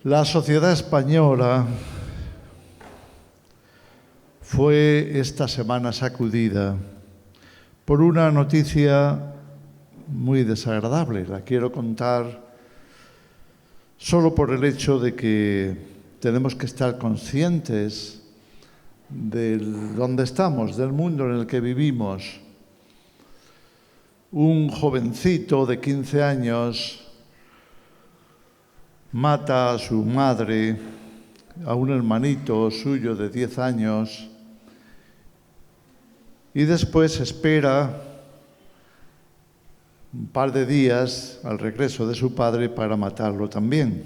La sociedad española fue esta semana sacudida por una noticia muy desagradable. La quiero contar solo por el hecho de que tenemos que estar conscientes de dónde estamos, del mundo en el que vivimos. Un jovencito de 15 años mata a su madre, a un hermanito suyo de 10 años, y después espera un par de días al regreso de su padre para matarlo también.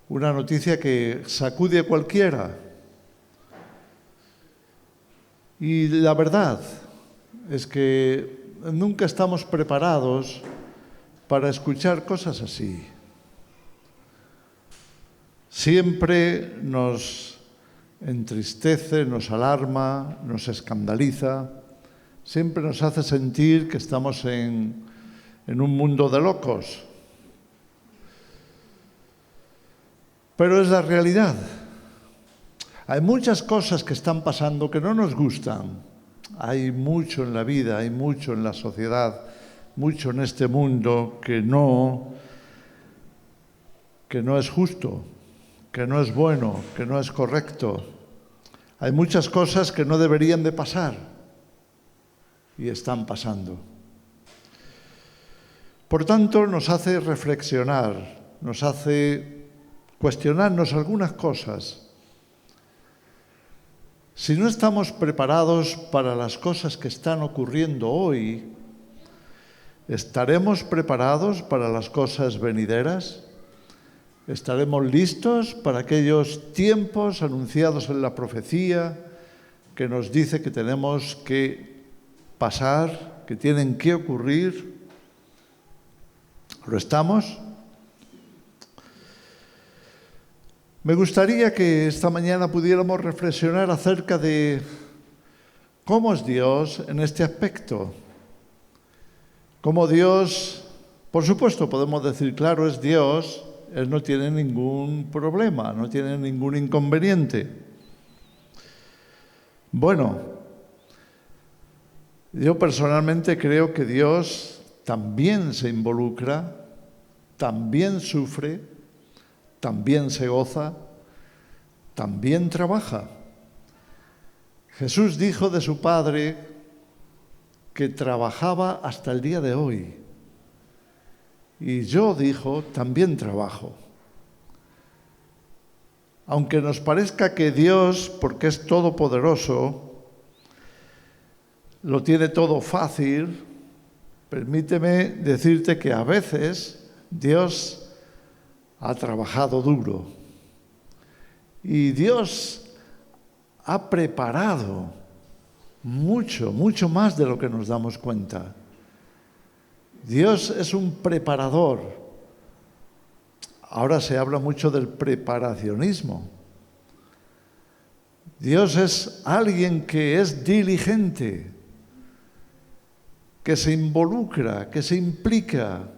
Una noticia que sacude a cualquiera. Y la verdad es que nunca estamos preparados para escuchar cosas así. Siempre nos entristece, nos alarma, nos escandaliza, siempre nos hace sentir que estamos en un mundo de locos. Pero es la realidad. Hay muchas cosas que están pasando que no nos gustan. Hay mucho en la vida, hay mucho en la sociedad, mucho en este mundo que no es justo, que no es bueno, que no es correcto. Hay muchas cosas que no deberían de pasar y están pasando. Por tanto, nos hace reflexionar, nos hace cuestionarnos algunas cosas. Si no estamos preparados para las cosas que están ocurriendo hoy, ¿estaremos preparados para las cosas venideras? ¿Estaremos listos para aquellos tiempos anunciados en la profecía que nos dice que tenemos que pasar, que tienen que ocurrir? ¿Lo estamos? Me gustaría que esta mañana pudiéramos reflexionar acerca de cómo es Dios en este aspecto. Cómo Dios, por supuesto, podemos decir, claro, es Dios, Él no tiene ningún problema, no tiene ningún inconveniente. Bueno, yo personalmente creo que Dios también se involucra, también sufre, también se goza, también trabaja. Jesús dijo de su Padre que trabajaba hasta el día de hoy. Y yo, dijo, también trabajo. Aunque nos parezca que Dios, porque es todopoderoso, lo tiene todo fácil, permíteme decirte que a veces Dios ha trabajado duro. Y Dios ha preparado mucho, mucho más de lo que nos damos cuenta. Dios es un preparador. Ahora se habla mucho del preparacionismo. Dios es alguien que es diligente, que se involucra, que se implica,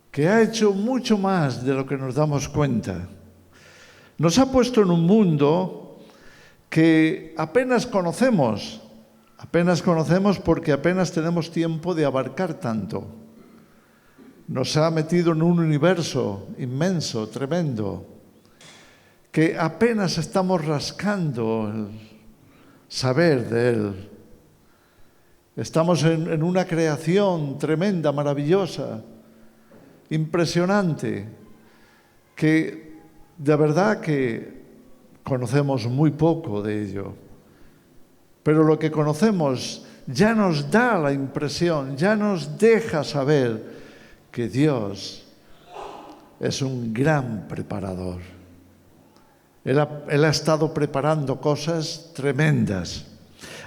que ha hecho mucho más de lo que nos damos cuenta. Nos ha puesto en un mundo que apenas conocemos porque apenas tenemos tiempo de abarcar tanto. Nos ha metido en un universo inmenso, tremendo, que apenas estamos rascando el saber de él. Estamos en una creación tremenda, maravillosa, impresionante, que de verdad que conocemos muy poco de ello. Pero lo que conocemos ya nos da la impresión, ya nos deja saber que Dios es un gran preparador. Él ha estado preparando cosas tremendas.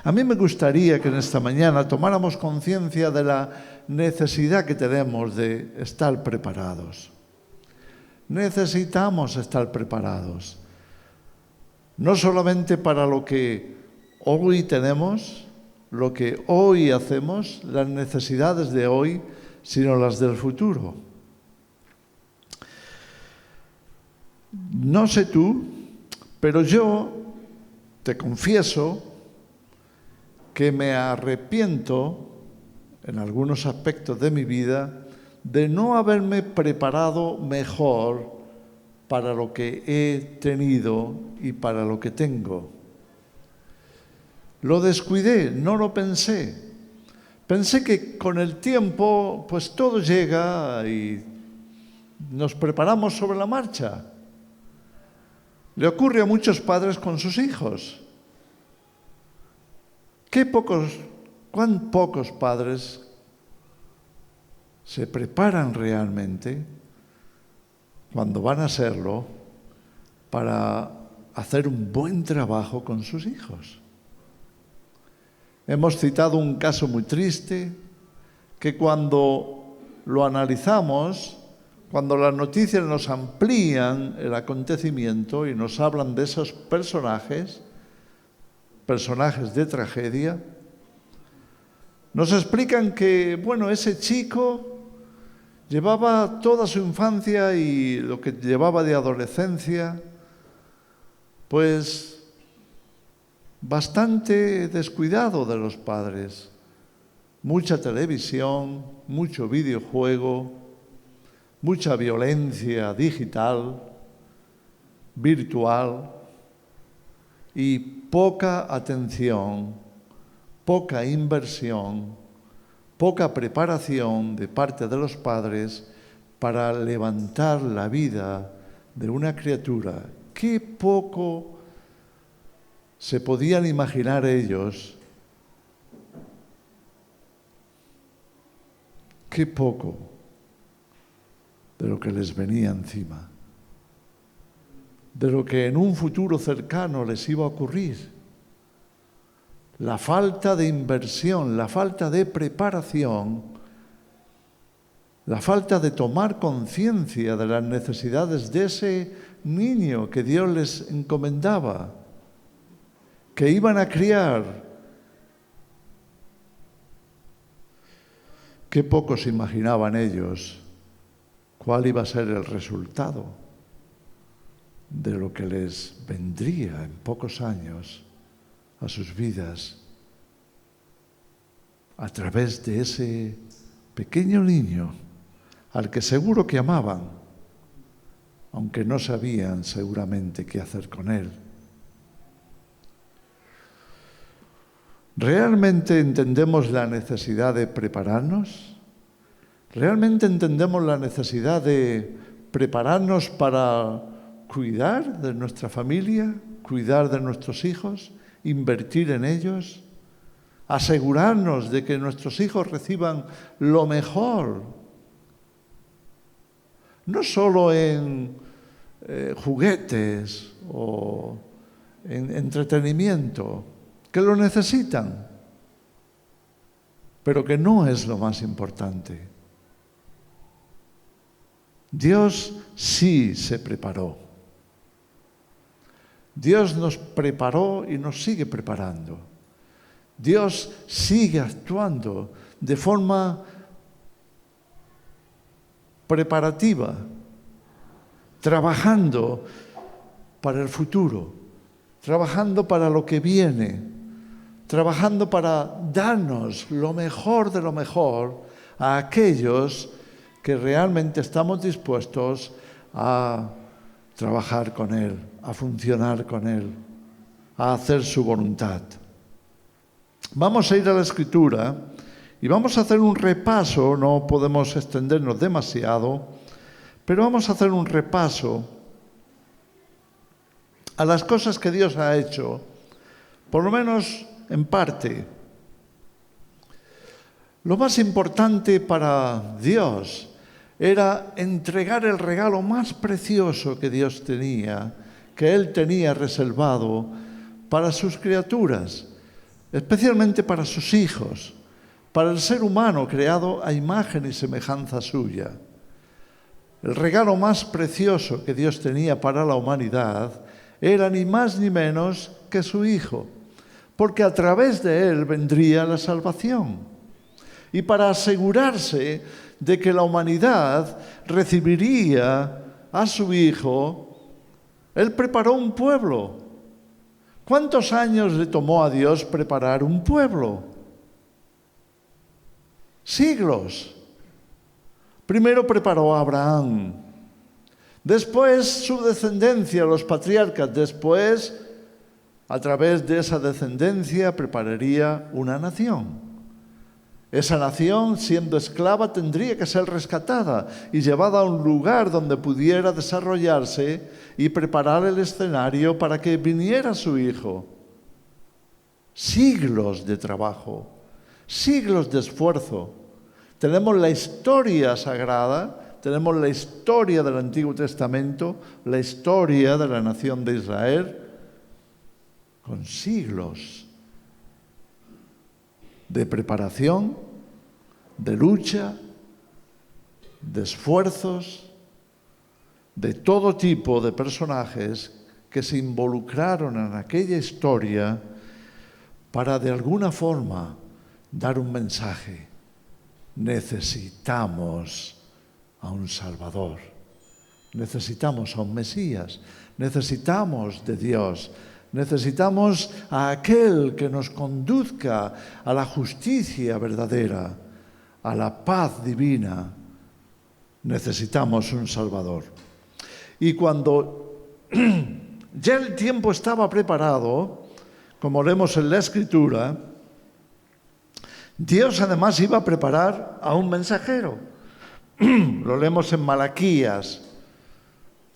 A mí me gustaría que en esta mañana tomáramos conciencia de la necesidad que tenemos de estar preparados. Necesitamos estar preparados. No solamente para lo que hoy tenemos, lo que hoy hacemos, las necesidades de hoy, sino las del futuro. No sé tú, pero yo te confieso que me arrepiento en algunos aspectos de mi vida de no haberme preparado mejor para lo que he tenido y para lo que tengo. Lo descuidé, no lo pensé. Pensé que con el tiempo pues todo llega y nos preparamos sobre la marcha. Le ocurre a muchos padres con sus hijos. ¿Cuán pocos padres se preparan realmente cuando van a hacerlo para hacer un buen trabajo con sus hijos? Hemos citado un caso muy triste que cuando lo analizamos, cuando las noticias nos amplían el acontecimiento y nos hablan de esos personajes de tragedia, nos explican que, ese chico llevaba toda su infancia y lo que llevaba de adolescencia, pues bastante descuidado de los padres. Mucha televisión, mucho videojuego, mucha violencia digital, virtual y poca atención, poca inversión, poca preparación de parte de los padres para levantar la vida de una criatura. Qué poco se podían imaginar ellos, qué poco de lo que les venía encima, de lo que en un futuro cercano les iba a ocurrir. La falta de inversión, la falta de preparación, la falta de tomar conciencia de las necesidades de ese niño que Dios les encomendaba, que iban a criar. Qué pocos imaginaban ellos cuál iba a ser el resultado de lo que les vendría en pocos años a sus vidas a través de ese pequeño niño al que seguro que amaban, aunque no sabían seguramente qué hacer con él. ¿Realmente entendemos la necesidad de prepararnos? ¿Realmente entendemos la necesidad de prepararnos para cuidar de nuestra familia, cuidar de nuestros hijos, invertir en ellos, asegurarnos de que nuestros hijos reciban lo mejor? No solo en juguetes o en entretenimiento, que lo necesitan, pero que no es lo más importante. Dios sí se preparó. Dios nos preparó y nos sigue preparando. Dios sigue actuando de forma preparativa, trabajando para el futuro, trabajando para lo que viene, trabajando para darnos lo mejor de lo mejor a aquellos que realmente estamos dispuestos a trabajar con Él, a funcionar con Él, a hacer su voluntad. Vamos a ir a la Escritura y vamos a hacer un repaso, no podemos extendernos demasiado, pero vamos a hacer un repaso a las cosas que Dios ha hecho, por lo menos en parte. Lo más importante para Dios era entregar el regalo más precioso que Dios tenía, que Él tenía reservado para sus criaturas, especialmente para sus hijos, para el ser humano creado a imagen y semejanza suya. El regalo más precioso que Dios tenía para la humanidad era ni más ni menos que su Hijo, porque a través de Él vendría la salvación. Y para asegurarse de que la humanidad recibiría a su Hijo, Él preparó un pueblo. ¿Cuántos años le tomó a Dios preparar un pueblo? Siglos. Primero preparó a Abraham, después su descendencia, los patriarcas, después, a través de esa descendencia, prepararía una nación. Esa nación, siendo esclava, tendría que ser rescatada y llevada a un lugar donde pudiera desarrollarse y preparar el escenario para que viniera su hijo. Siglos de trabajo, siglos de esfuerzo. Tenemos la historia sagrada, tenemos la historia del Antiguo Testamento, la historia de la nación de Israel, con siglos de preparación, de lucha, de esfuerzos, de todo tipo de personajes que se involucraron en aquella historia para de alguna forma dar un mensaje. Necesitamos a un Salvador, necesitamos a un Mesías, necesitamos de Dios. Necesitamos a aquel que nos conduzca a la justicia verdadera, a la paz divina. Necesitamos un Salvador. Y cuando ya el tiempo estaba preparado, como leemos en la Escritura, Dios además iba a preparar a un mensajero. Lo leemos en Malaquías.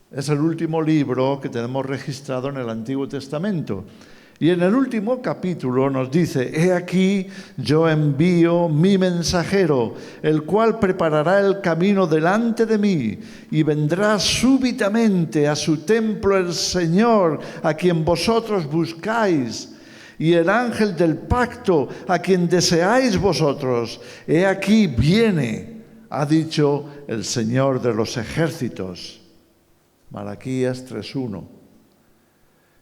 Es el último libro que tenemos registrado en el Antiguo Testamento. Y en el último capítulo nos dice: «He aquí, yo envío mi mensajero, el cual preparará el camino delante de mí, y vendrá súbitamente a su templo el Señor, a quien vosotros buscáis, y el ángel del pacto, a quien deseáis vosotros. He aquí viene, ha dicho el Señor de los ejércitos». Malaquías 3:1.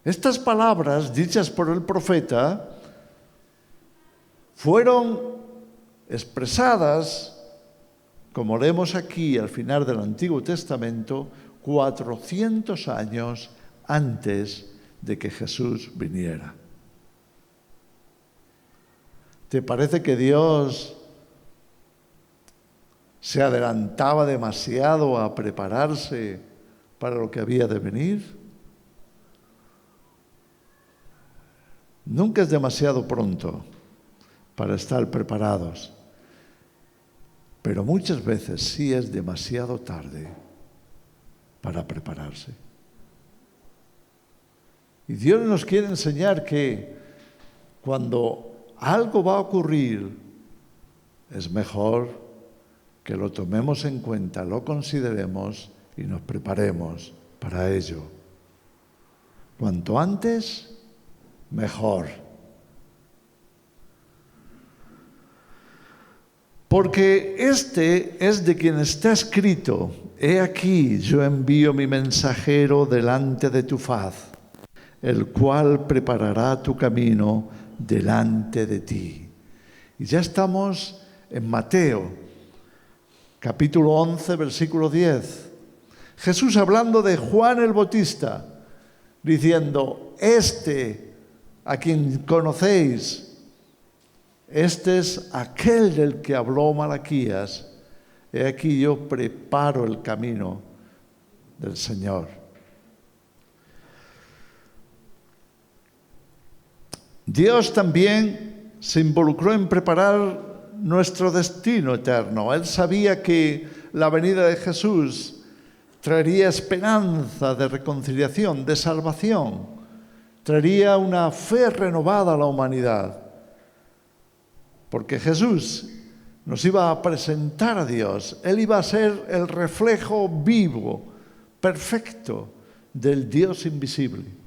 Estas palabras dichas por el profeta fueron expresadas, como leemos aquí al final del Antiguo Testamento, 400 años antes de que Jesús viniera. ¿Te parece que Dios se adelantaba demasiado a prepararse para lo que había de venir? Nunca es demasiado pronto para estar preparados, pero muchas veces sí es demasiado tarde para prepararse. Y Dios nos quiere enseñar que cuando algo va a ocurrir, es mejor que lo tomemos en cuenta, lo consideremos y nos preparemos para ello. Cuanto antes, mejor. Porque este es de quien está escrito: «He aquí, yo envío mi mensajero delante de tu faz, el cual preparará tu camino delante de ti». Y ya estamos en Mateo, capítulo 11, versículo 10. Jesús hablando de Juan el Bautista, diciendo: «Este a quien conocéis, este es aquel del que habló Malaquías. He aquí yo preparo el camino del Señor». Dios también se involucró en preparar nuestro destino eterno. Él sabía que la venida de Jesús traería esperanza de reconciliación, de salvación. Traería una fe renovada a la humanidad. Porque Jesús nos iba a presentar a Dios. Él iba a ser el reflejo vivo, perfecto, del Dios invisible.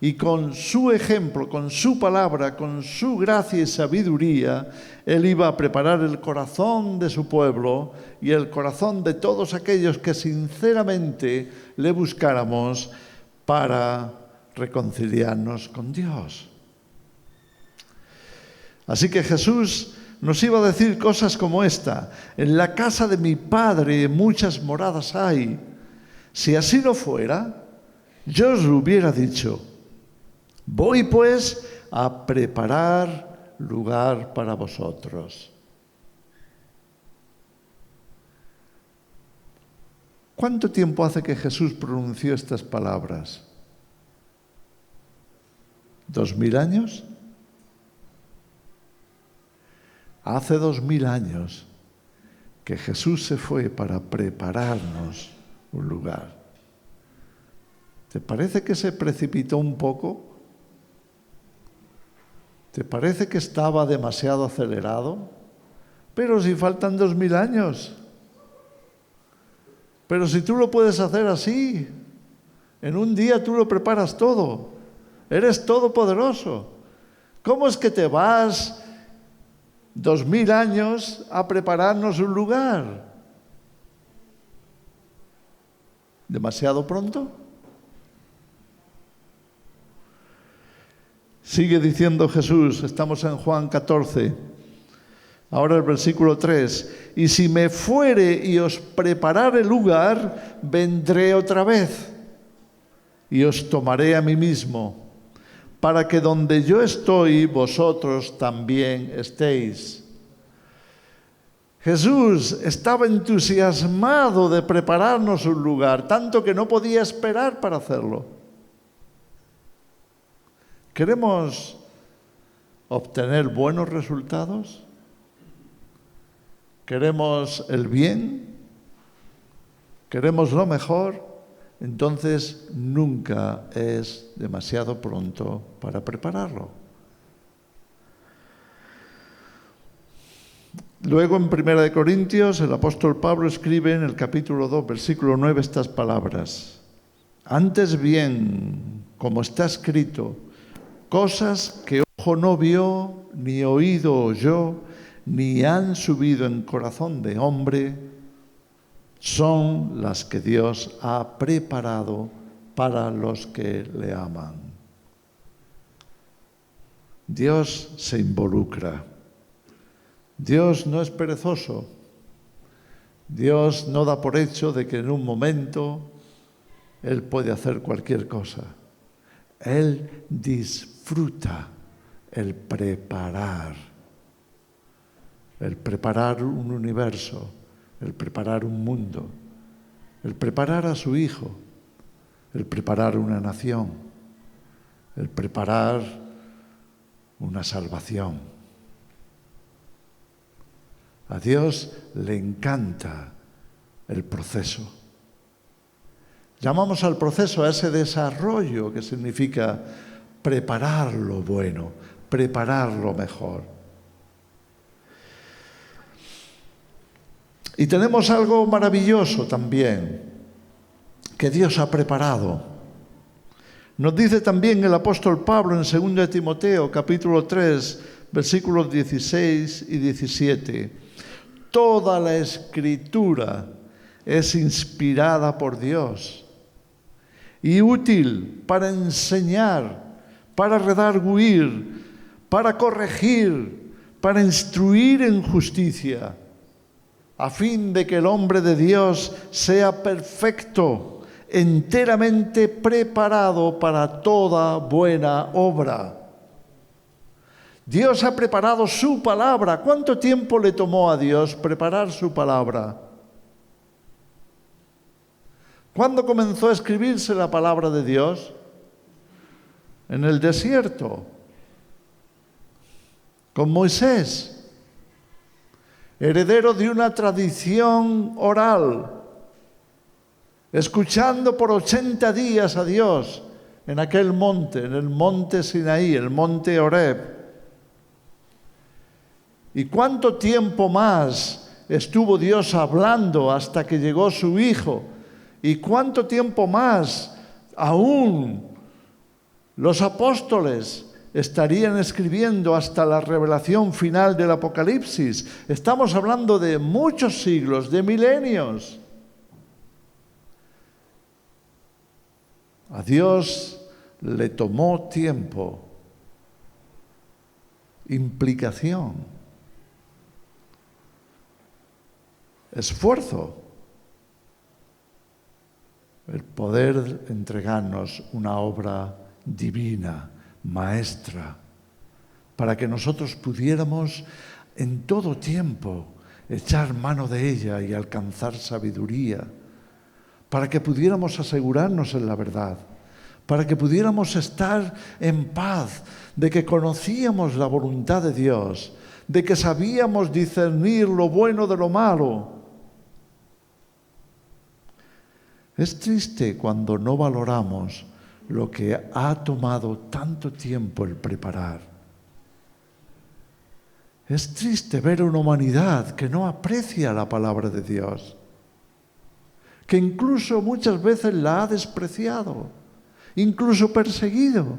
Y con su ejemplo, con su palabra, con su gracia y sabiduría, Él iba a preparar el corazón de su pueblo y el corazón de todos aquellos que sinceramente le buscáramos para reconciliarnos con Dios. Así que Jesús nos iba a decir cosas como esta: «En la casa de mi Padre muchas moradas hay. Si así no fuera, yo os hubiera dicho, voy pues a preparar lugar para vosotros. ¿Cuánto tiempo hace que Jesús pronunció estas palabras? ¿2000 años? Hace 2000 años que Jesús se fue para prepararnos un lugar. ¿Te parece que se precipitó un poco? ¿Te parece que estaba demasiado acelerado? Pero si faltan 2000 años. Pero si tú lo puedes hacer así, en un día tú lo preparas todo. Eres todopoderoso. ¿Cómo es que te vas 2000 años a prepararnos un lugar? ¿Demasiado pronto? Sigue diciendo Jesús, estamos en Juan 14, ahora el versículo 3, y si me fuere y os preparare lugar, vendré otra vez y os tomaré a mí mismo, para que donde yo estoy, vosotros también estéis. Jesús estaba entusiasmado de prepararnos un lugar, tanto que no podía esperar para hacerlo. ¿Queremos obtener buenos resultados? ¿Queremos el bien? ¿Queremos lo mejor? Entonces nunca es demasiado pronto para prepararlo. Luego en 1 Corintios el apóstol Pablo escribe en el capítulo 2, versículo 9 estas palabras. Antes bien, como está escrito, cosas que ojo no vio, ni oído oyó, ni han subido en corazón de hombre, son las que Dios ha preparado para los que le aman. Dios se involucra. Dios no es perezoso. Dios no da por hecho de que en un momento Él puede hacer cualquier cosa. Él disfruta el preparar un universo, el preparar un mundo, el preparar a su Hijo, el preparar una nación, el preparar una salvación. A Dios le encanta el proceso. Llamamos al proceso a ese desarrollo que significa preparar lo bueno, preparar lo mejor. Y tenemos algo maravilloso también que Dios ha preparado. Nos dice también el apóstol Pablo en 2 Timoteo, capítulo 3, versículos 16 y 17. Toda la Escritura es inspirada por Dios y útil para enseñar, para redarguir, para corregir, para instruir en justicia, a fin de que el hombre de Dios sea perfecto, enteramente preparado para toda buena obra. Dios ha preparado su palabra. ¿Cuánto tiempo le tomó a Dios preparar su palabra? ¿Cuándo comenzó a escribirse la palabra de Dios? En el desierto, con Moisés, heredero de una tradición oral, escuchando por 80 días a Dios en aquel monte, en el monte Sinaí, el monte Horeb. ¿Y cuánto tiempo más estuvo Dios hablando hasta que llegó su Hijo? ¿Y cuánto tiempo más aún los apóstoles estarían escribiendo hasta la revelación final del Apocalipsis? Estamos hablando de muchos siglos, de milenios. A Dios le tomó tiempo, implicación, esfuerzo el poder entregarnos una obra divina, maestra, para que nosotros pudiéramos en todo tiempo echar mano de ella y alcanzar sabiduría, para que pudiéramos asegurarnos en la verdad, para que pudiéramos estar en paz, de que conocíamos la voluntad de Dios, de que sabíamos discernir lo bueno de lo malo. Es triste cuando no valoramos lo que ha tomado tanto tiempo el preparar. Es triste ver una humanidad que no aprecia la palabra de Dios, que incluso muchas veces la ha despreciado, incluso perseguido.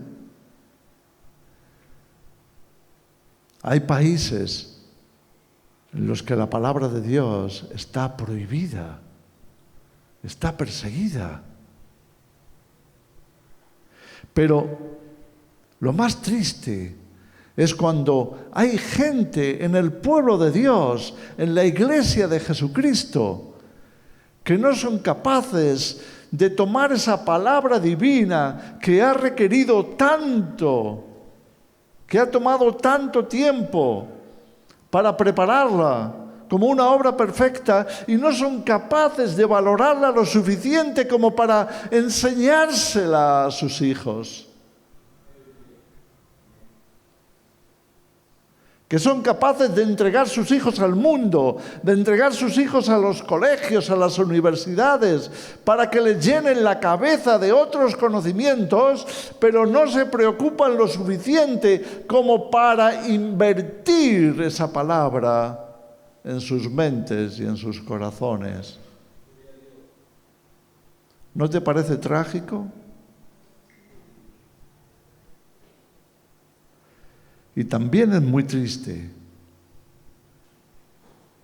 Hay países en los que la palabra de Dios está prohibida, está perseguida. Pero lo más triste es cuando hay gente en el pueblo de Dios, en la iglesia de Jesucristo, que no son capaces de tomar esa palabra divina que ha requerido tanto, que ha tomado tanto tiempo para prepararla como una obra perfecta, y no son capaces de valorarla lo suficiente como para enseñársela a sus hijos. Que son capaces de entregar sus hijos al mundo, de entregar sus hijos a los colegios, a las universidades, para que les llenen la cabeza de otros conocimientos, pero no se preocupan lo suficiente como para invertir esa palabra en sus mentes y en sus corazones. ¿No te parece trágico? Y también es muy triste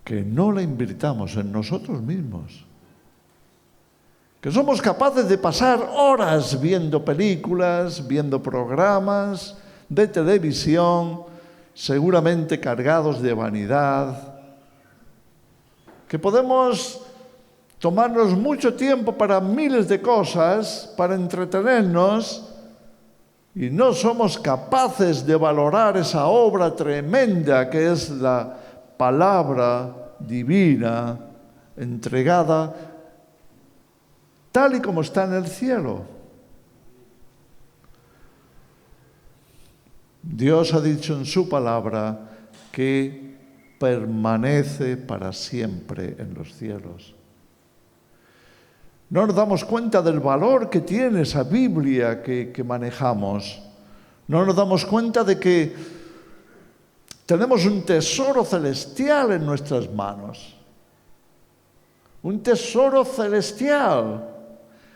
que no la invirtamos en nosotros mismos. Que somos capaces de pasar horas viendo películas, viendo programas de televisión, seguramente cargados de vanidad. Que podemos tomarnos mucho tiempo para miles de cosas, para entretenernos, y no somos capaces de valorar esa obra tremenda que es la palabra divina entregada tal y como está en el cielo. Dios ha dicho en su palabra que permanece para siempre en los cielos. No nos damos cuenta del valor que tiene esa Biblia que manejamos. No nos damos cuenta de que tenemos un tesoro celestial en nuestras manos. Un tesoro celestial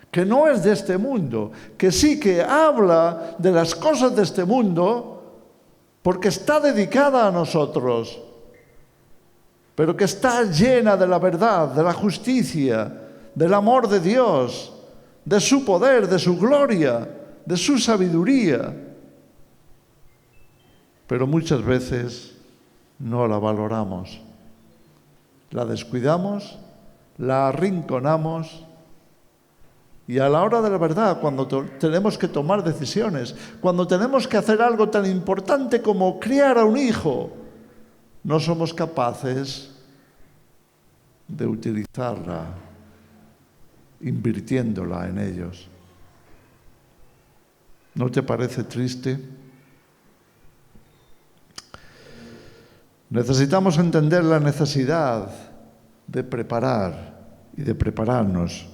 que no es de este mundo, que sí que habla de las cosas de este mundo porque está dedicada a nosotros, pero que está llena de la verdad, de la justicia, del amor de Dios, de su poder, de su gloria, de su sabiduría. Pero muchas veces no la valoramos, la descuidamos, la arrinconamos, y a la hora de la verdad, cuando tenemos que tomar decisiones, cuando tenemos que hacer algo tan importante como criar a un hijo, no somos capaces de utilizarla, invirtiéndola en ellos. ¿No te parece triste? Necesitamos entender la necesidad de preparar y de prepararnos.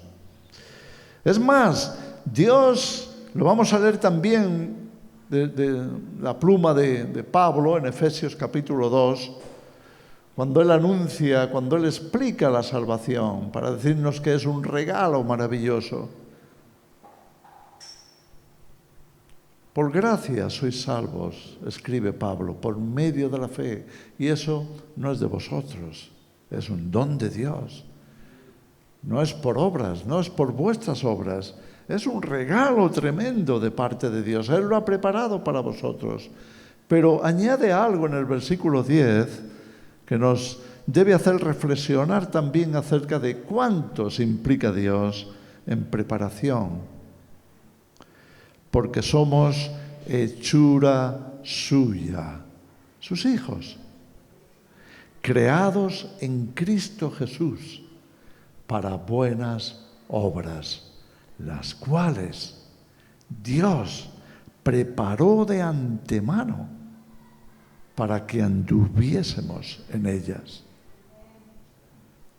Es más, Dios, lo vamos a leer también de la pluma de Pablo en Efesios capítulo 2, cuando Él anuncia, cuando Él explica la salvación, para decirnos que es un regalo maravilloso. Por gracia sois salvos, escribe Pablo, por medio de la fe. Y eso no es de vosotros, es un don de Dios. No es por obras, no es por vuestras obras. Es un regalo tremendo de parte de Dios. Él lo ha preparado para vosotros. Pero añade algo en el versículo 10 que nos debe hacer reflexionar también acerca de cuánto se implica Dios en preparación, porque somos hechura suya, sus hijos, creados en Cristo Jesús para buenas obras, las cuales Dios preparó de antemano para que anduviésemos en ellas.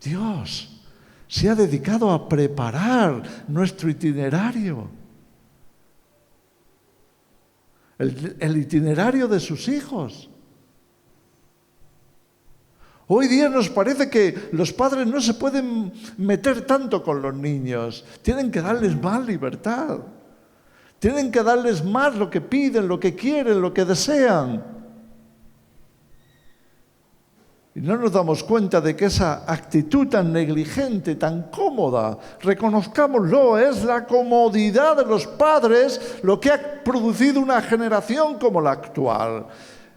Dios se ha dedicado a preparar nuestro itinerario, el itinerario de sus hijos. Hoy día nos parece que los padres no se pueden meter tanto con los niños, tienen que darles más libertad, tienen que darles más lo que piden, lo que quieren, lo que desean. Y no nos damos cuenta de que esa actitud tan negligente, tan cómoda, reconozcámoslo, es la comodidad de los padres lo que ha producido una generación como la actual.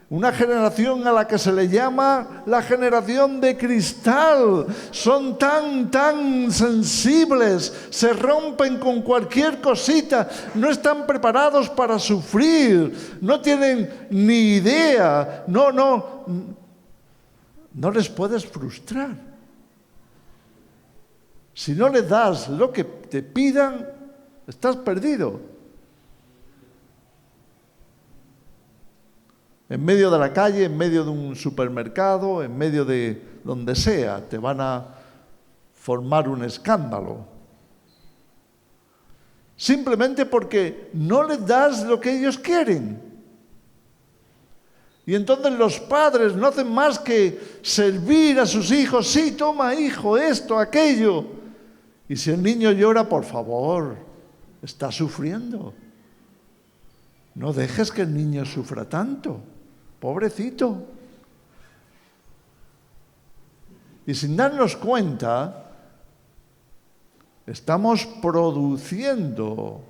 Una generación a la que se le llama la generación de cristal. Son tan sensibles, se rompen con cualquier cosita, no están preparados para sufrir, no tienen ni idea, no les puedes frustrar. Si no les das lo que te pidan, estás perdido. En medio de la calle, en medio de un supermercado, en medio de donde sea, te van a formar un escándalo. Simplemente porque no les das lo que ellos quieren. Y entonces los padres no hacen más que servir a sus hijos. Sí, toma, hijo, esto, aquello. Y si el niño llora, por favor, está sufriendo. No dejes que el niño sufra tanto. Pobrecito. Y sin darnos cuenta, estamos produciendo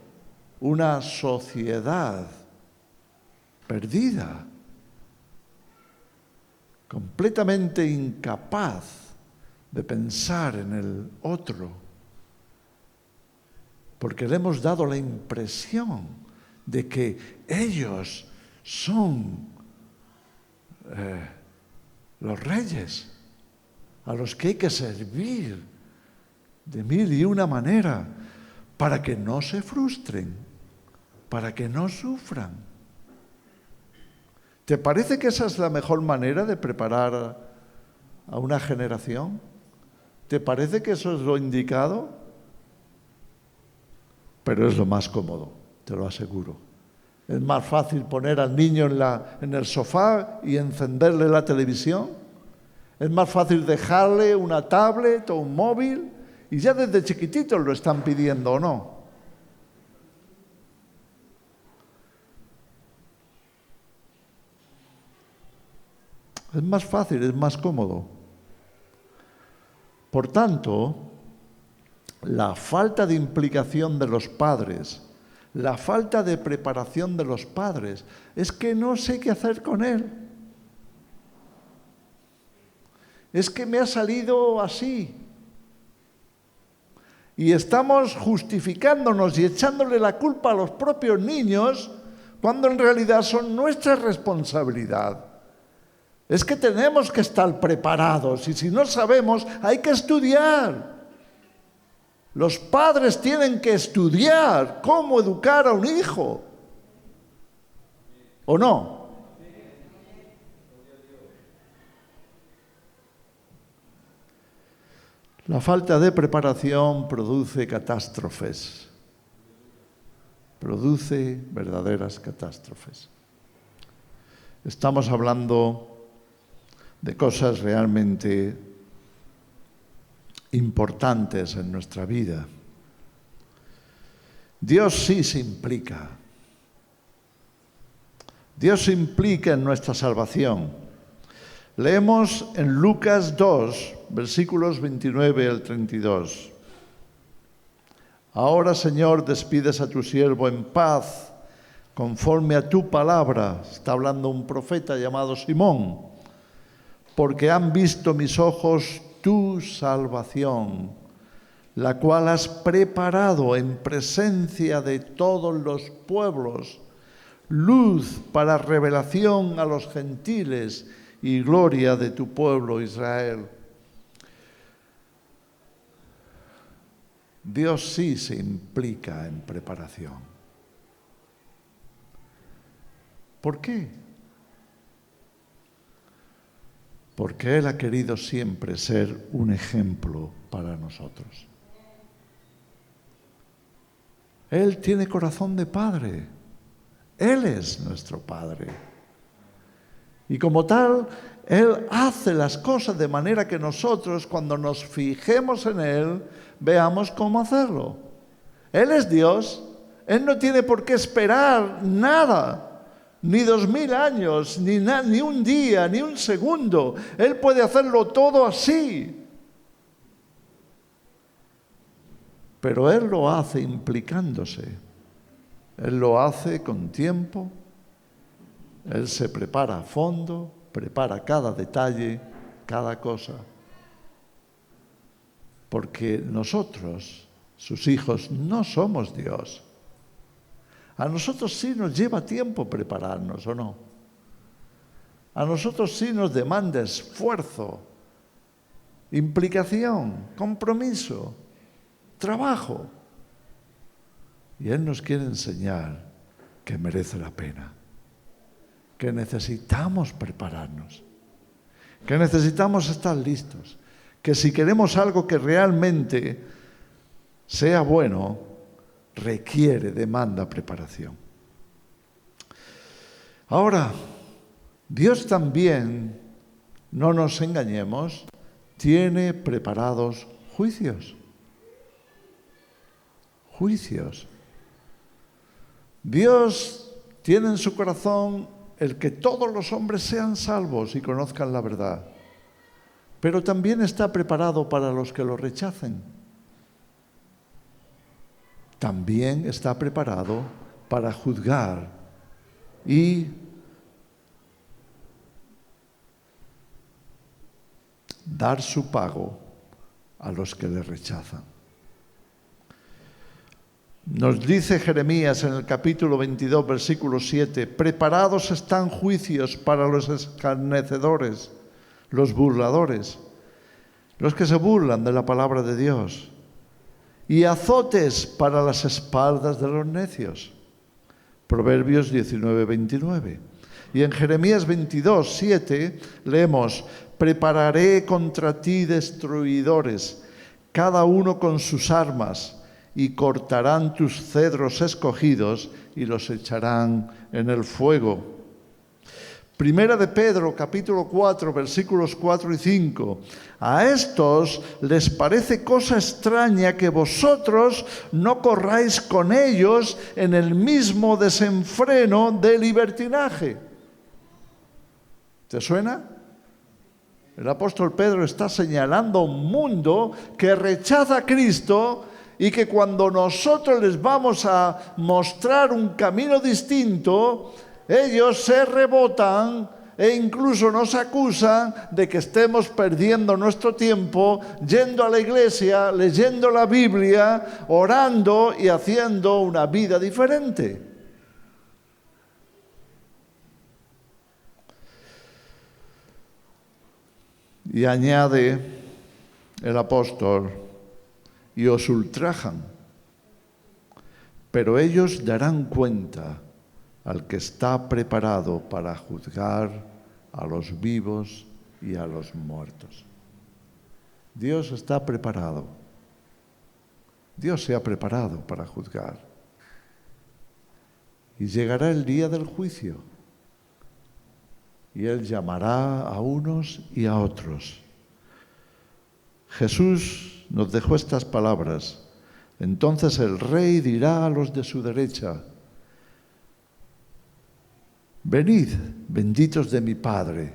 una sociedad perdida, completamente incapaz de pensar en el otro, porque le hemos dado la impresión de que ellos son los reyes a los que hay que servir de mil y una manera para que no se frustren, para que no sufran. ¿Te parece que esa es la mejor manera de preparar a una generación? ¿Te parece que eso es lo indicado? Pero es lo más cómodo, te lo aseguro. Es más fácil poner al niño en el sofá y encenderle la televisión. Es más fácil dejarle una tablet o un móvil y ya desde chiquititos lo están pidiendo, ¿o no? Es más fácil, es más cómodo. Por tanto, la falta de implicación de los padres, la falta de preparación de los padres, es que no sé qué hacer con él. Es que me ha salido así. Y estamos justificándonos y echándole la culpa a los propios niños cuando en realidad son nuestra responsabilidad. Es que tenemos que estar preparados y si no sabemos hay que estudiar. Los padres tienen que estudiar cómo educar a un hijo. ¿O no? La falta de preparación produce catástrofes. Produce verdaderas catástrofes. Estamos hablando de cosas realmente importantes en nuestra vida. Dios sí se implica. Dios se implica en nuestra salvación. Leemos en Lucas 2, versículos 29 al 32. Ahora, Señor, despides a tu siervo en paz, conforme a tu palabra. Está hablando un profeta llamado Simón. Porque han visto mis ojos tu salvación, la cual has preparado en presencia de todos los pueblos, luz para revelación a los gentiles y gloria de tu pueblo Israel. Dios sí se implica en preparación. ¿Por qué? Porque Él ha querido siempre ser un ejemplo para nosotros. Él tiene corazón de padre. Él es nuestro Padre. Y como tal, Él hace las cosas de manera que nosotros, cuando nos fijemos en Él, veamos cómo hacerlo. Él es Dios. Él no tiene por qué esperar nada, ni 2000 años, ni un día, ni un segundo. Él puede hacerlo todo así. Pero Él lo hace implicándose. Él lo hace con tiempo. Él se prepara a fondo, prepara cada detalle, cada cosa. Porque nosotros, sus hijos, no somos Dios. A nosotros sí nos lleva tiempo prepararnos, ¿o no? A nosotros sí nos demanda esfuerzo, implicación, compromiso, trabajo. Y Él nos quiere enseñar que merece la pena, que necesitamos prepararnos, que necesitamos estar listos, que si queremos algo que realmente sea bueno, demanda preparación. Ahora, Dios también, no nos engañemos, tiene preparados juicios. Juicios. Dios tiene en su corazón el que todos los hombres sean salvos y conozcan la verdad. Pero también está preparado para los que lo rechacen. También está preparado para juzgar y dar su pago a los que le rechazan. Nos dice Jeremías en el capítulo 22, versículo 7, preparados están juicios para los escarnecedores, los burladores, los que se burlan de la palabra de Dios, y azotes para las espaldas de los necios. Proverbios 19, 29. Y en Jeremías 22, 7 leemos, prepararé contra ti destruidores, cada uno con sus armas, y cortarán tus cedros escogidos y los echarán en el fuego. Primera de Pedro, capítulo 4, versículos 4 y 5. A estos les parece cosa extraña que vosotros no corráis con ellos en el mismo desenfreno de libertinaje. ¿Te suena? El apóstol Pedro está señalando un mundo que rechaza a Cristo y que cuando nosotros les vamos a mostrar un camino distinto, ellos se rebotan e incluso nos acusan de que estemos perdiendo nuestro tiempo yendo a la iglesia, leyendo la Biblia, orando y haciendo una vida diferente. Y añade el apóstol, y os ultrajan, pero ellos darán cuenta al que está preparado para juzgar a los vivos y a los muertos. Dios está preparado. Dios se ha preparado para juzgar. Y llegará el día del juicio. Y Él llamará a unos y a otros. Jesús nos dejó estas palabras. Entonces el Rey dirá a los de su derecha, venid, benditos de mi Padre,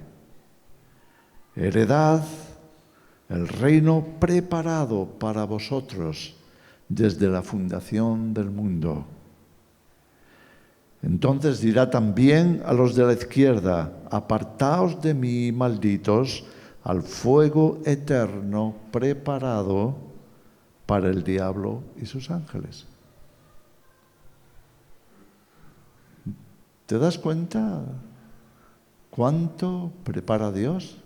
heredad el reino preparado para vosotros desde la fundación del mundo. Entonces dirá también a los de la izquierda, apartaos de mí, malditos, al fuego eterno preparado para el diablo y sus ángeles. ¿Te das cuenta cuánto prepara Dios?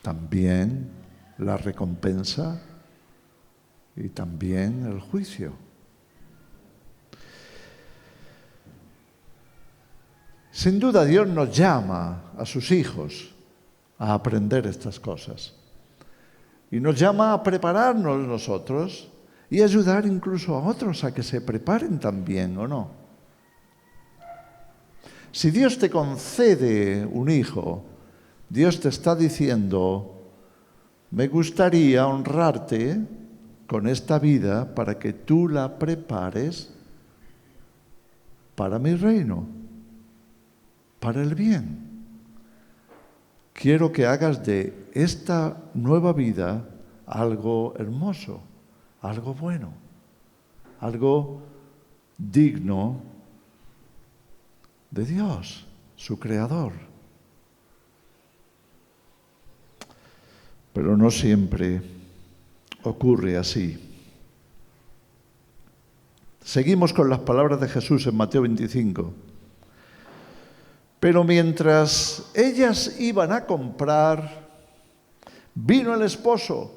También la recompensa y también el juicio. Sin duda Dios nos llama a sus hijos a aprender estas cosas. Y nos llama a prepararnos nosotros y ayudar incluso a otros a que se preparen también, ¿o no? Si Dios te concede un hijo, Dios te está diciendo: me gustaría honrarte con esta vida para que tú la prepares para mi reino, para el bien. Quiero que hagas de esta nueva vida algo hermoso, algo bueno, algo digno de Dios, su creador. Pero no siempre ocurre así. Seguimos con las palabras de Jesús en Mateo 25. Pero mientras ellas iban a comprar, vino el esposo.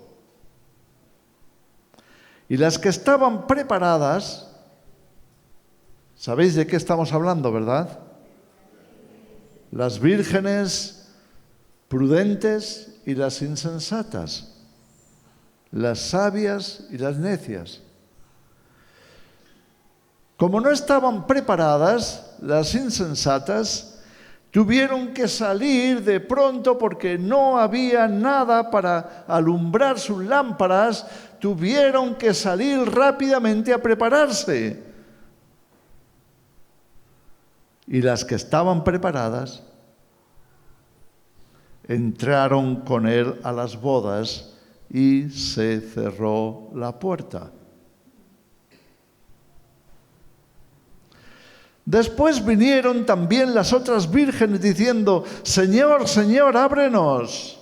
Y las que estaban preparadas, ¿sabéis de qué estamos hablando, verdad? Las vírgenes prudentes y las insensatas, las sabias y las necias. Como no estaban preparadas, las insensatas tuvieron que salir de pronto porque no había nada para alumbrar sus lámparas, tuvieron que salir rápidamente a prepararse. Y las que estaban preparadas entraron con él a las bodas y se cerró la puerta. Después vinieron también las otras vírgenes diciendo: Señor, Señor, ábrenos.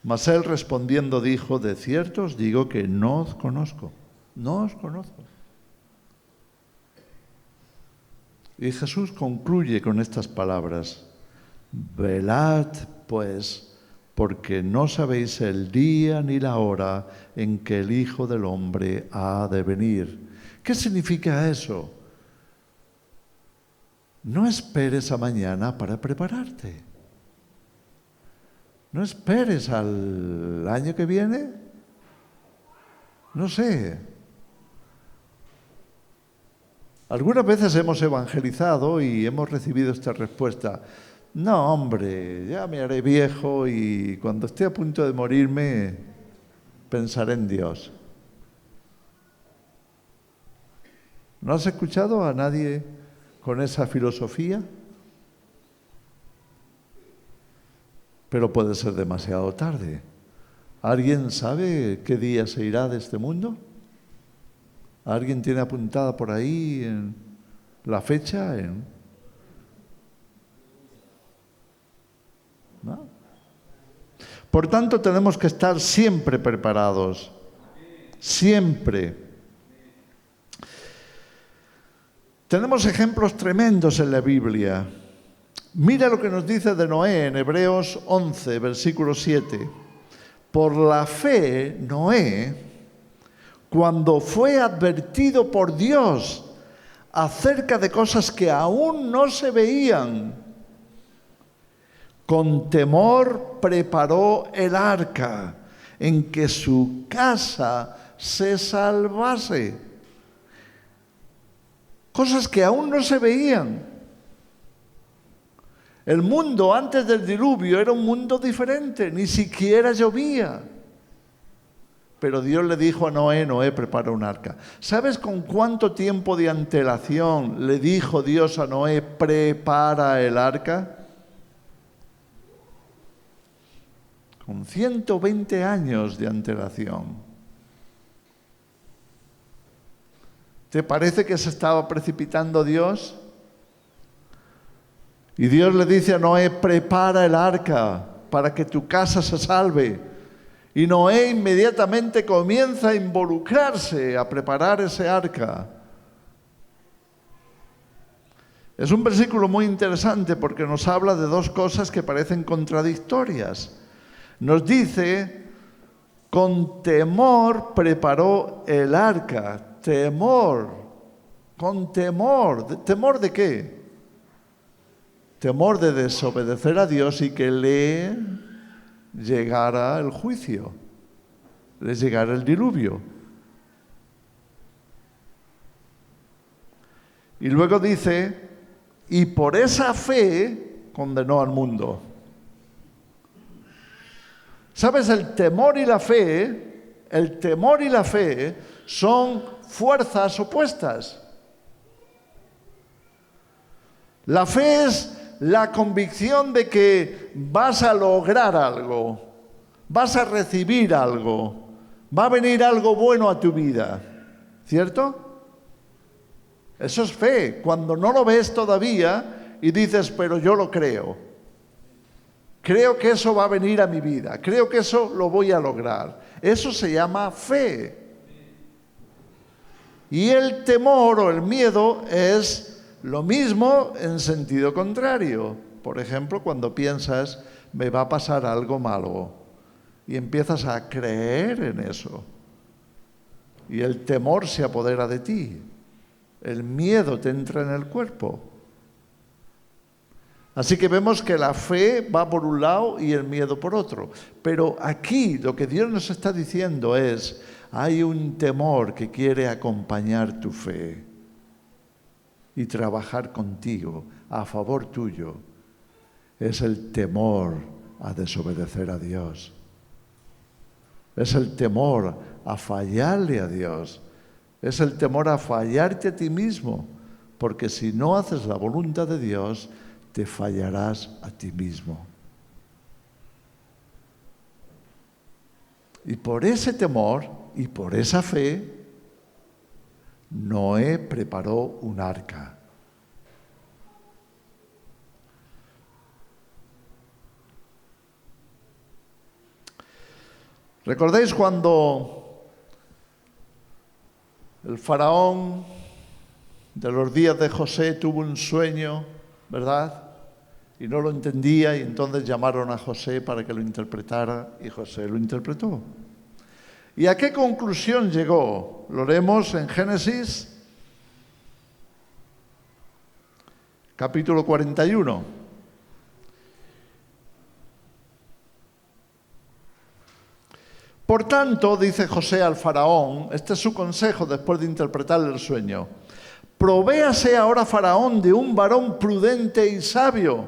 Mas él respondiendo dijo: de cierto os digo que no os conozco, no os conozco. Y Jesús concluye con estas palabras: velad, pues, porque no sabéis el día ni la hora en que el Hijo del Hombre ha de venir. ¿Qué significa eso? No esperes a mañana para prepararte. No esperes al año que viene. No sé. Algunas veces hemos evangelizado y hemos recibido esta respuesta: no, hombre, ya me haré viejo y cuando esté a punto de morirme pensaré en Dios. ¿No has escuchado a nadie con esa filosofía? Pero puede ser demasiado tarde. ¿Alguien sabe qué día se irá de este mundo? ¿Alguien tiene apuntada por ahí en la fecha? ¿No? Por tanto, tenemos que estar siempre preparados. Siempre. Tenemos ejemplos tremendos en la Biblia. Mira lo que nos dice de Noé en Hebreos 11, versículo 7. Por la fe, Noé, cuando fue advertido por Dios acerca de cosas que aún no se veían, con temor preparó el arca en que su casa se salvase. Cosas que aún no se veían. El mundo antes del diluvio era un mundo diferente, ni siquiera llovía. Pero Dios le dijo a Noé: Noé, prepara un arca. ¿Sabes con cuánto tiempo de antelación le dijo Dios a Noé: prepara el arca? Con 120 años de antelación. ¿Te parece que se estaba precipitando Dios? Y Dios le dice a Noé, prepara el arca para que tu casa se salve. Y Noé inmediatamente comienza a involucrarse, a preparar ese arca. Es un versículo muy interesante porque nos habla de dos cosas que parecen contradictorias. Nos dice, con temor preparó el arca. Temor, con temor. ¿Temor de qué? Temor de desobedecer a Dios y que le llegara el juicio, le llegara el diluvio. Y luego dice, y por esa fe condenó al mundo. ¿Sabes? El temor y la fe son fuerzas opuestas. La fe es la convicción de que vas a lograr algo, vas a recibir algo, va a venir algo bueno a tu vida, ¿cierto? Eso es fe, cuando no lo ves todavía y dices, pero yo lo creo. Creo que eso va a venir a mi vida, creo que eso lo voy a lograr. Eso se llama fe. Y el temor o el miedo es lo mismo en sentido contrario. Por ejemplo, cuando piensas, me va a pasar algo malo, y empiezas a creer en eso. Y el temor se apodera de ti. El miedo te entra en el cuerpo. Así que vemos que la fe va por un lado y el miedo por otro. Pero aquí lo que Dios nos está diciendo es, hay un temor que quiere acompañar tu fe y trabajar contigo, a favor tuyo. Es el temor a desobedecer a Dios. Es el temor a fallarle a Dios. Es el temor a fallarte a ti mismo, porque si no haces la voluntad de Dios, te fallarás a ti mismo. Y por ese temor y por esa fe, Noé preparó un arca. ¿Recordáis cuando el faraón de los días de José tuvo un sueño, verdad? Y no lo entendía, y entonces llamaron a José para que lo interpretara, y José lo interpretó. ¿Y a qué conclusión llegó? Lo leemos en Génesis, capítulo 41. Por tanto, dice José al faraón, este es su consejo después de interpretarle el sueño, provéase ahora Faraón de un varón prudente y sabio,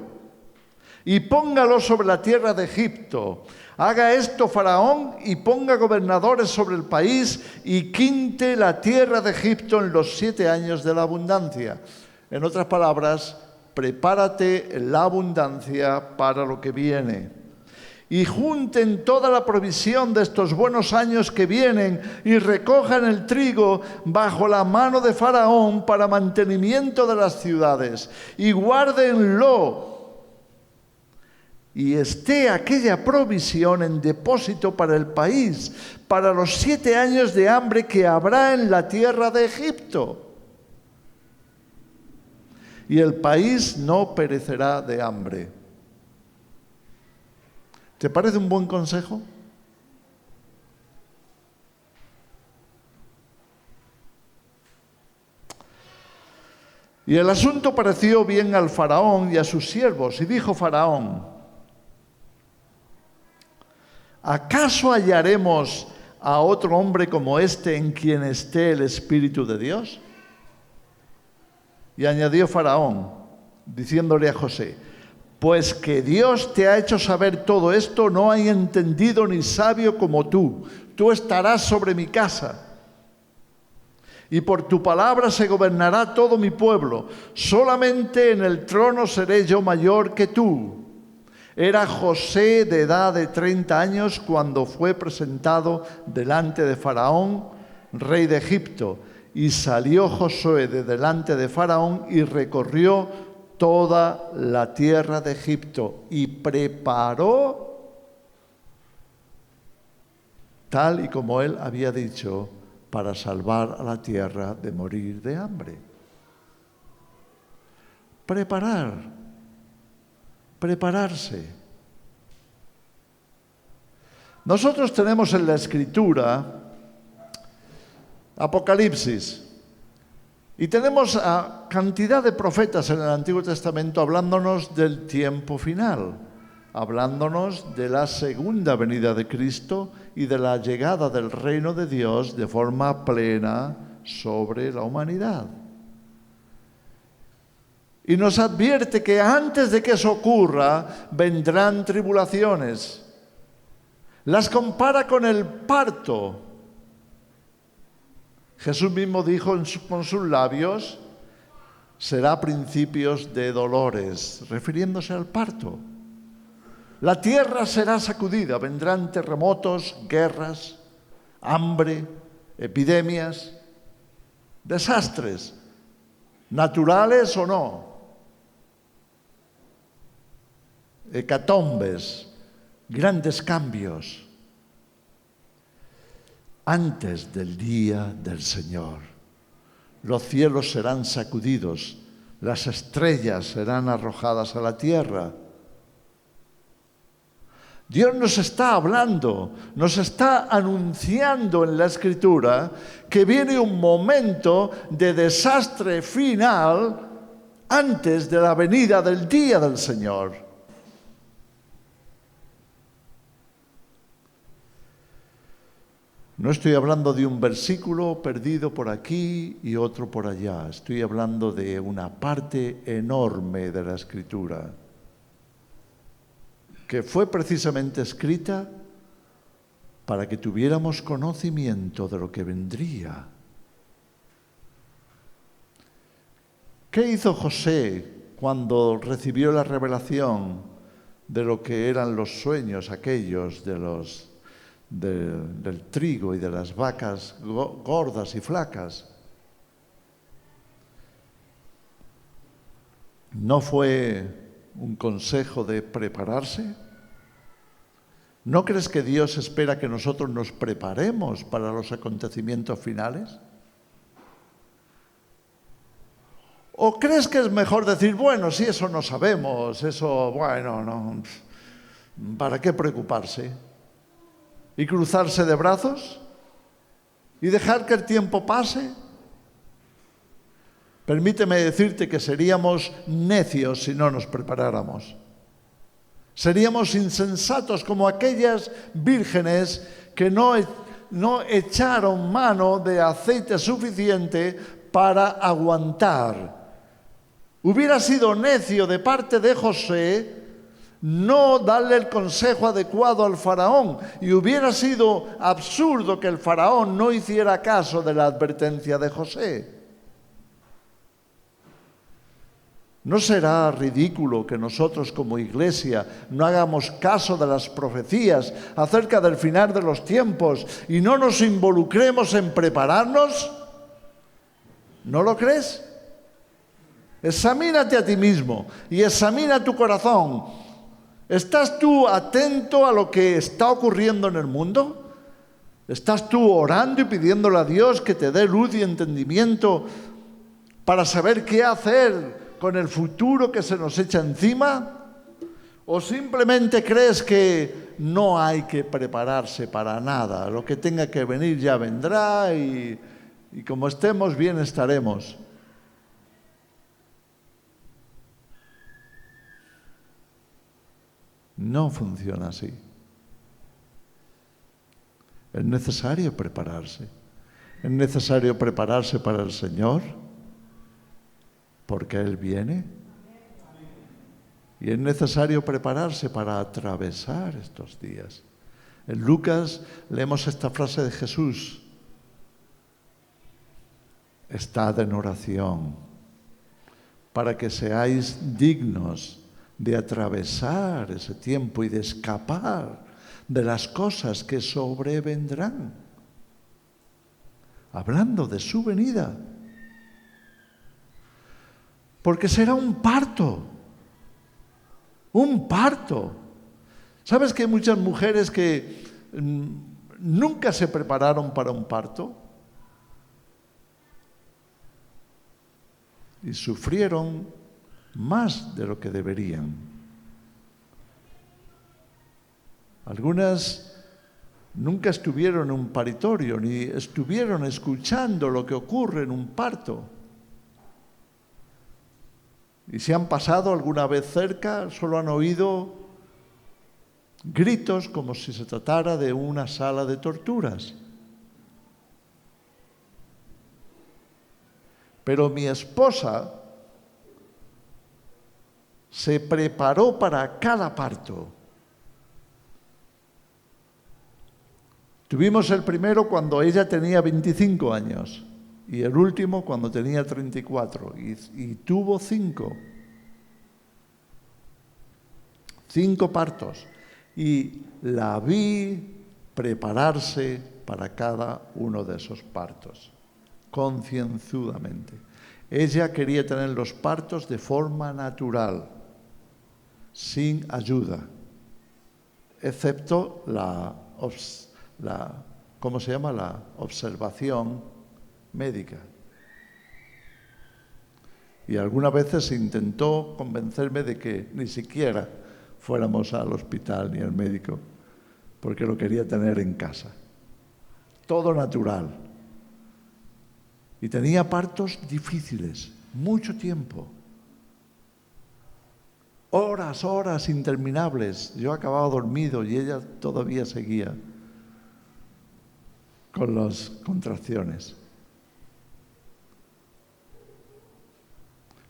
y póngalo sobre la tierra de Egipto. Haga esto Faraón y ponga gobernadores sobre el país y quinte la tierra de Egipto en los 7 años de la abundancia. En otras palabras, prepárate en la abundancia para lo que viene. Y junten toda la provisión de estos buenos años que vienen y recojan el trigo bajo la mano de Faraón para mantenimiento de las ciudades. Y guárdenlo. Y esté aquella provisión en depósito para el país, para los 7 años de hambre que habrá en la tierra de Egipto. Y el país no perecerá de hambre. ¿Te parece un buen consejo? Y el asunto pareció bien al faraón y a sus siervos, y dijo Faraón, ¿acaso hallaremos a otro hombre como este en quien esté el Espíritu de Dios? Y añadió Faraón, diciéndole a José, pues que Dios te ha hecho saber todo esto, no hay entendido ni sabio como tú. Tú estarás sobre mi casa. Y por tu palabra se gobernará todo mi pueblo. Solamente en el trono seré yo mayor que tú. Era José de edad de 30 años cuando fue presentado delante de Faraón, rey de Egipto. Y salió Josué de delante de Faraón y recorrió toda la tierra de Egipto y preparó, tal y como él había dicho, para salvar a la tierra de morir de hambre. Prepararse. Nosotros tenemos en la Escritura Apocalipsis y tenemos a cantidad de profetas en el Antiguo Testamento hablándonos del tiempo final, hablándonos de la segunda venida de Cristo y de la llegada del reino de Dios de forma plena sobre la humanidad. Y nos advierte que antes de que eso ocurra, vendrán tribulaciones. Las compara con el parto. Jesús mismo dijo con sus labios, será principios de dolores, refiriéndose al parto. La tierra será sacudida, vendrán terremotos, guerras, hambre, epidemias, desastres, naturales o no, hecatombes, grandes cambios, antes del día del Señor. Los cielos serán sacudidos, las estrellas serán arrojadas a la tierra. Dios nos está hablando, nos está anunciando en la Escritura que viene un momento de desastre final antes de la venida del día del Señor. No estoy hablando de un versículo perdido por aquí y otro por allá. Estoy hablando de una parte enorme de la Escritura que fue precisamente escrita para que tuviéramos conocimiento de lo que vendría. ¿Qué hizo José cuando recibió la revelación de lo que eran los sueños aquellos del trigo y de las vacas gordas y flacas? ¿No fue un consejo de prepararse? ¿No crees que Dios espera que nosotros nos preparemos para los acontecimientos finales? ¿O crees que es mejor decir, bueno, si eso no sabemos, eso, bueno, no, ¿para qué preocuparse? ¿Y cruzarse de brazos? ¿Y dejar que el tiempo pase? Permíteme decirte que seríamos necios si no nos preparáramos. Seríamos insensatos como aquellas vírgenes que no echaron mano de aceite suficiente para aguantar. Hubiera sido necio de parte de José no darle el consejo adecuado al faraón, y hubiera sido absurdo que el faraón no hiciera caso de la advertencia de José. ¿No será ridículo que nosotros como iglesia no hagamos caso de las profecías acerca del final de los tiempos y no nos involucremos en prepararnos? ¿No lo crees? Examínate a ti mismo y examina tu corazón. ¿Estás tú atento a lo que está ocurriendo en el mundo? ¿Estás tú orando y pidiéndole a Dios que te dé luz y entendimiento para saber qué hacer con el futuro que se nos echa encima? ¿O simplemente crees que no hay que prepararse para nada? Lo que tenga que venir ya vendrá y como estemos bien estaremos. No funciona así. Es necesario prepararse. Es necesario prepararse para el Señor, porque Él viene. Y es necesario prepararse para atravesar estos días. En Lucas leemos esta frase de Jesús: estad en oración para que seáis dignos de atravesar ese tiempo y de escapar de las cosas que sobrevendrán. Hablando de su venida. porque será un parto. Un parto. ¿Sabes que hay muchas mujeres que nunca se prepararon para un parto? Y sufrieron más de lo que deberían. Algunas nunca estuvieron en un paritorio, ni estuvieron escuchando lo que ocurre en un parto. Y si han pasado alguna vez cerca, solo han oído gritos como si se tratara de una sala de torturas. Pero mi esposa se preparó para cada parto. Tuvimos el primero cuando ella tenía 25 años y el último cuando tenía 34 y tuvo 5 partos y la vi prepararse para cada uno de esos partos, concienzudamente. Ella quería tener los partos de forma natural, sin ayuda, excepto la observación médica. Y algunas veces intentó convencerme de que ni siquiera fuéramos al hospital ni al médico, porque lo quería tener en casa. Todo natural. Y tenía partos difíciles, mucho tiempo. Horas interminables. Yo acababa dormido y ella todavía seguía con las contracciones.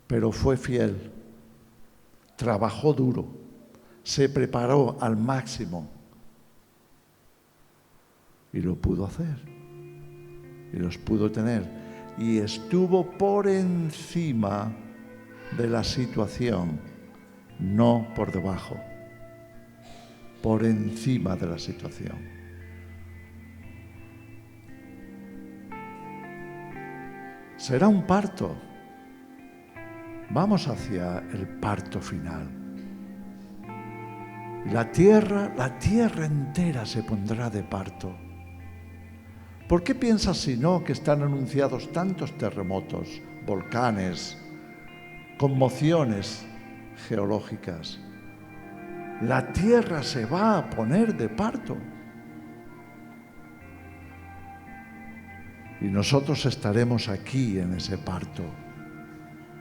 Pero fue fiel, trabajó duro, se preparó al máximo y lo pudo hacer. Y los pudo tener. Y estuvo por encima de la situación, no por debajo, por encima de la situación. Será un parto. Vamos hacia el parto final. La tierra entera se pondrá de parto. ¿Por qué piensas si no que están anunciados tantos terremotos, volcanes, conmociones geológicas? La tierra se va a poner de parto. Y nosotros estaremos aquí en ese parto,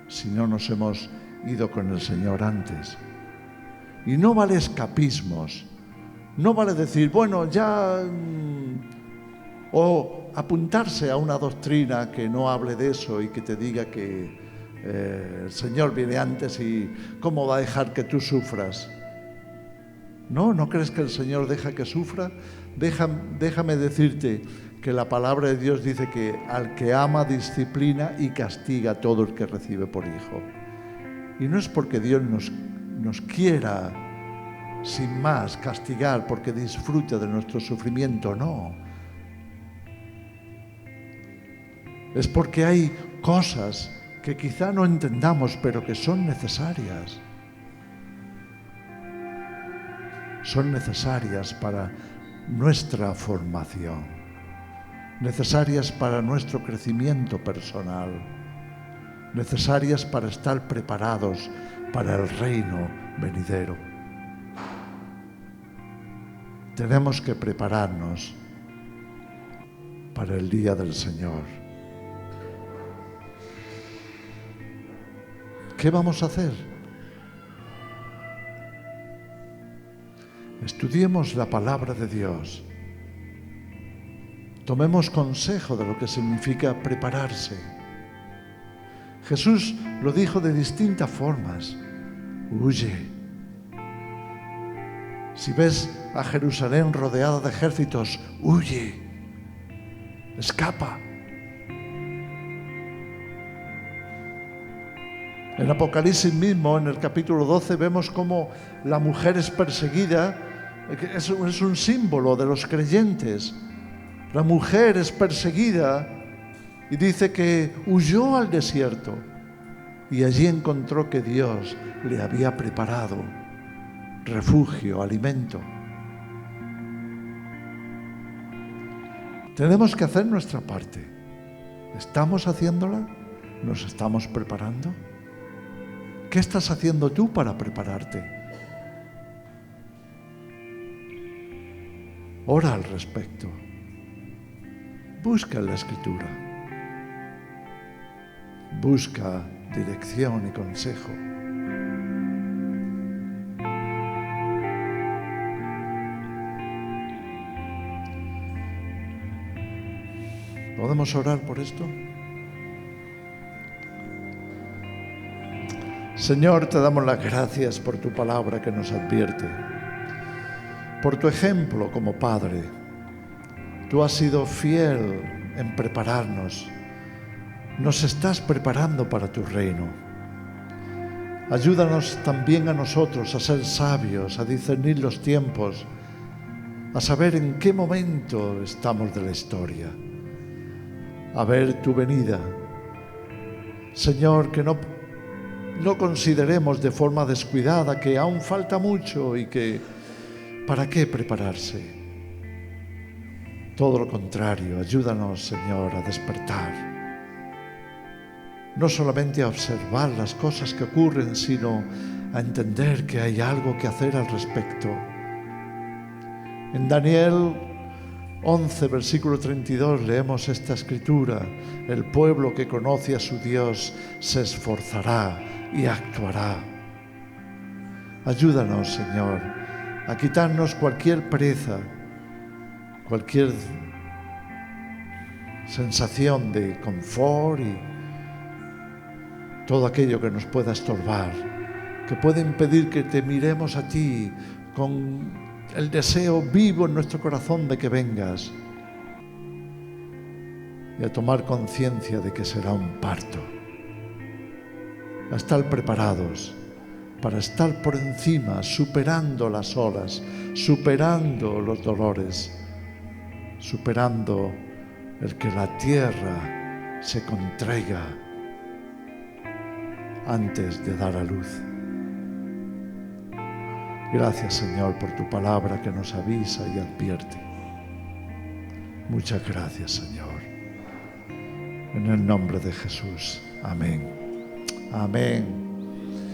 si no nos hemos ido con el Señor antes. Y no vale escapismos, no vale decir, bueno, ya... o apuntarse a una doctrina que no hable de eso y que te diga que el Señor viene antes y cómo va a dejar que tú sufras. ¿No crees que el Señor deja que sufra? Déjame decirte que la palabra de Dios dice que al que ama disciplina y castiga a todo el que recibe por hijo. Y no es porque Dios nos quiera sin más castigar porque disfrute de nuestro sufrimiento, no. Es porque hay cosas que quizá no entendamos, pero que son necesarias. Son necesarias para nuestra formación, necesarias para nuestro crecimiento personal, necesarias para estar preparados para el reino venidero. Tenemos que prepararnos para el día del Señor. ¿Qué vamos a hacer? Estudiemos la palabra de Dios. Tomemos consejo de lo que significa prepararse. Jesús lo dijo de distintas formas. Huye. Si ves a Jerusalén rodeada de ejércitos, huye. Escapa. En Apocalipsis mismo, en el capítulo 12, vemos cómo la mujer es perseguida. Es un símbolo de los creyentes. La mujer es perseguida y dice que huyó al desierto. y allí encontró que Dios le había preparado refugio, alimento. Tenemos que hacer nuestra parte. ¿Estamos haciéndola? ¿Nos estamos preparando? ¿Qué estás haciendo tú para prepararte? Ora al respecto. Busca en la Escritura. Busca dirección y consejo. ¿Podemos orar por esto? Señor, te damos las gracias por tu palabra que nos advierte, por tu ejemplo como Padre. Tú has sido fiel en prepararnos. Nos estás preparando para tu reino. Ayúdanos también a nosotros a ser sabios, a discernir los tiempos, a saber en qué momento estamos de la historia, a ver tu venida. Señor, que no consideremos de forma descuidada que aún falta mucho y que ¿para qué prepararse? Todo lo contrario, ayúdanos, Señor, a despertar. No solamente a observar las cosas que ocurren, sino a entender que hay algo que hacer al respecto. En Daniel 11, versículo 32, leemos esta escritura: el pueblo que conoce a su Dios se esforzará y actuará. Ayúdanos, Señor, a quitarnos cualquier pereza, cualquier sensación de confort y todo aquello que nos pueda estorbar, que puede impedir que te miremos a ti con el deseo vivo en nuestro corazón de que vengas, y a tomar conciencia de que será un parto, a estar preparados para estar por encima, superando las olas, superando los dolores, superando el que la tierra se contraiga antes de dar a luz. Gracias, Señor, por tu palabra que nos avisa y advierte. Muchas gracias, Señor. En el nombre de Jesús. Amén. Amén.